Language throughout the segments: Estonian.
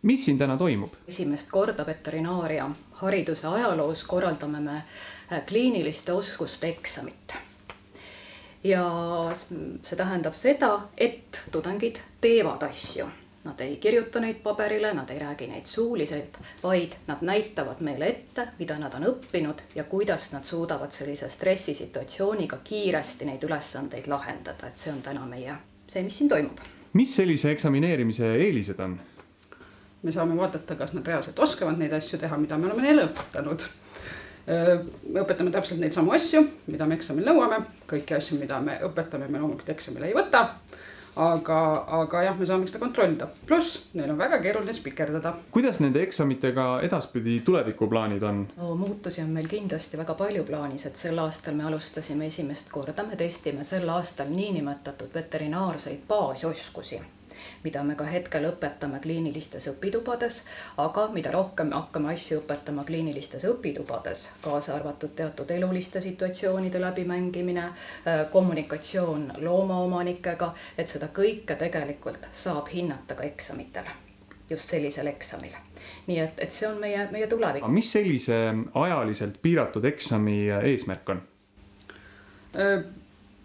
Mis siin täna toimub? Esimest korda veterinaaria hariduse ajaloos korraldame me kliiniliste oskuste eksamit. Ja see tähendab seda, et tudengid teevad asju. Nad ei kirjuta neid paberile, nad ei räägi neid suuliselt, vaid nad näitavad meile ette, mida nad on õppinud ja kuidas nad suudavad sellise stressisituatsiooniga kiiresti neid ülesandeid lahendada. Et see on täna see, mis siin toimub. Mis sellise eksamineerimise eelised on? Me saame vaadata, kas nad reaalselt oskavad neid asju teha, mida me oleme neile õpetanud. Me õpetame täpselt neid samu asju, mida me eksamil nõuame. Kõiki asju, mida me õpetame, me loomulikult eksamil ei võta. Aga jah, me saame seda kontrollida. Plus, neil on väga keeruline spikerdada. Kuidas nende eksamitega edaspidi tulevikuplaanid on? Muutusi on meil kindlasti väga palju plaanis, et sel aastal me alustasime esimest korda. Me testime sel aastal niinimetatud veterinaarseid baasoskusi, mida me ka hetkel õpetame kliinilistes õpitubades, aga mida rohkem hakkame asju õpetama kliinilistes õpitubades, kaasa arvatud teatud eluliste situatsioonide läbimängimine, kommunikatsioon loomaomanikega, et seda kõike tegelikult saab hinnata ka eksamitele, just sellisel eksamil. Nii et see on meie tulevik. Mis sellise ajaliselt piiratud eksami eesmärk on?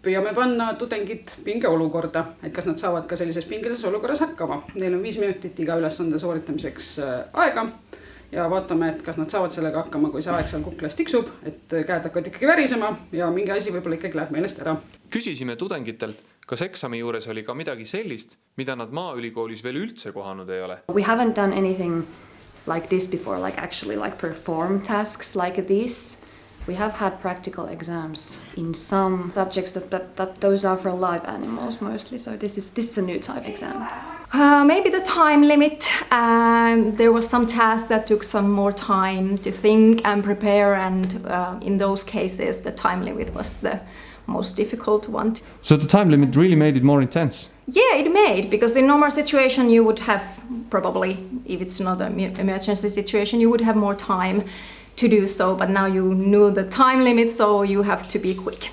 Püüame panna tudengid pingeolukorda, et kas nad saavad ka sellises pingelises olukorras hakkama. Neil on 5 minutit iga ülesande sooritamiseks aega ja vaatame, et kas nad saavad sellega hakkama, kui see aeg seal kuklas tiksub, et käed hakkavad ikkagi värisema ja mingi asi võib-olla ikkagi läheb meelest ära. Küsisime tudengitelt, kas eksami juures oli ka midagi sellist, mida nad maaülikoolis veel üldse kohanud ei ole. We haven't done anything like this before, like actually like perform tasks like this. We have had practical exams in some subjects that those are for live animals mostly. So this is a new type exam. Maybe the time limit. There was some task that took some more time to think and prepare, and in those cases the time limit was the most difficult one. So the time limit really made it more intense? Yeah, it made, because in normal situation you would have probably, if it's not an emergency situation, you would have more time to do so, but now you knew the time limit, so you have to be quick.